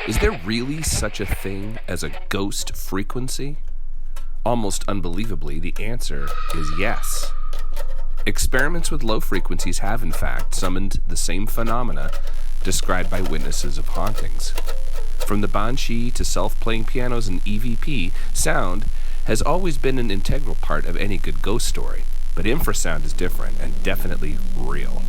Is there really such a thing as a ghost frequency? Almost unbelievably, the answer is yes. Experiments with low frequencies have, in fact, summoned the same phenomena described by witnesses of hauntings. From the banshee to self-playing pianos and EVP, sound has always been an integral part of any good ghost story, but infrasound is different and definitely real.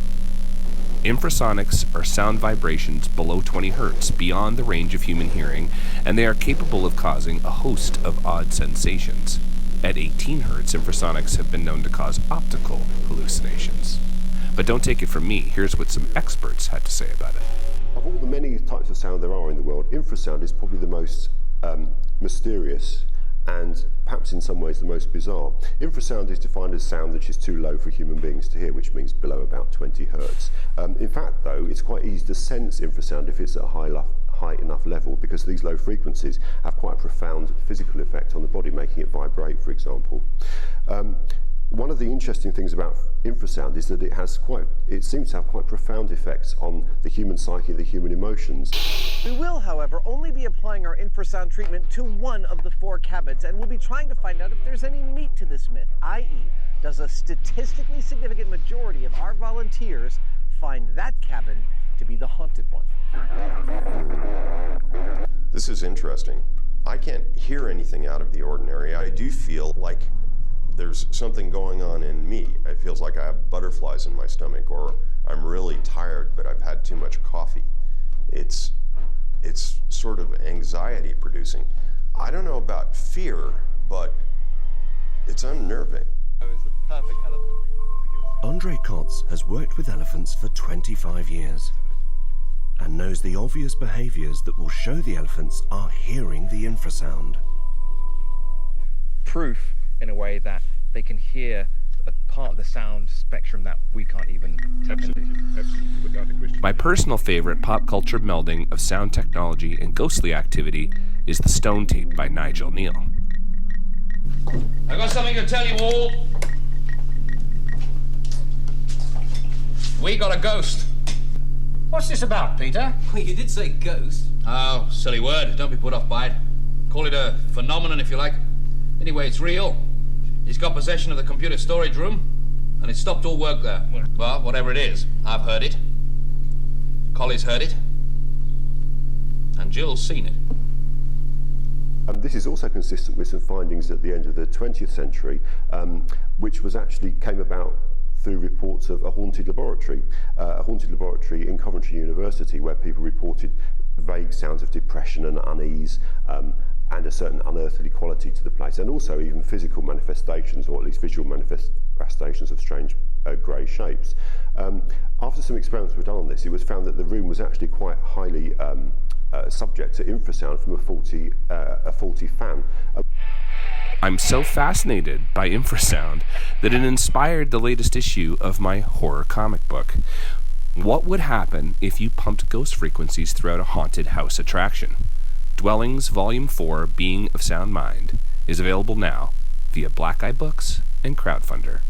Infrasonics are sound vibrations below 20 hertz, beyond the range of human hearing, and they are capable of causing a host of odd sensations. At 18 hertz, infrasonics have been known to cause optical hallucinations. But don't take it from me, here's what some experts had to say about it. Of all the many types of sound there are in the world, infrasound is probably the most mysterious and perhaps in some ways the most bizarre. Infrasound is defined as sound which is too low for human beings to hear, which means below about 20 hertz. In fact, though, it's quite easy to sense infrasound if it's at a high enough level, because these low frequencies have quite a profound physical effect on the body, making it vibrate, for example. One of the interesting things about infrasound is that it seems to have quite profound effects on the human psyche, the human emotions. We will, however, only be applying our infrasound treatment to one of the 4 cabins, and we'll be trying to find out if there's any meat to this myth, i.e., does a statistically significant majority of our volunteers find that cabin to be the haunted one? This is interesting. I can't hear anything out of the ordinary. I do feel like there's something going on in me. It feels like I have butterflies in my stomach, or I'm really tired, but I've had too much coffee. It's sort of anxiety producing. I don't know about fear, but it's unnerving. Andre Kotz has worked with elephants for 25 years and knows the obvious behaviors that will show the elephants are hearing the infrasound. Proof in a way that they can hear a part of the sound spectrum that we can't even tap into. Absolutely, without a question. My personal favorite pop culture melding of sound technology and ghostly activity is the Stone Tape by Nigel Neal. I've got something to tell you all. We got a ghost. What's this about, Peter? Well, you did say ghost. Oh, silly word. Don't be put off by it. Call it a phenomenon if you like. Anyway, it's real. He's got possession of the computer storage room, and it's stopped all work there. Well, whatever it is, I've heard it. Collie's heard it. And Jill's seen it. This is also consistent with some findings at the end of the 20th century, which came about through reports of a haunted laboratory in Coventry University, where people reported vague sounds of depression and unease, and a certain unearthly quality to the place, and also even physical manifestations, or at least visual manifestations of strange grey shapes. After some experiments were done on this, it was found that the room was actually quite highly subject to infrasound from a faulty fan. I'm so fascinated by infrasound that it inspired the latest issue of my horror comic book. What would happen if you pumped ghost frequencies throughout a haunted house attraction? Dwellings Volume 4, Being of Sound Mind, is available now via Black Eye Books and Crowdfundr.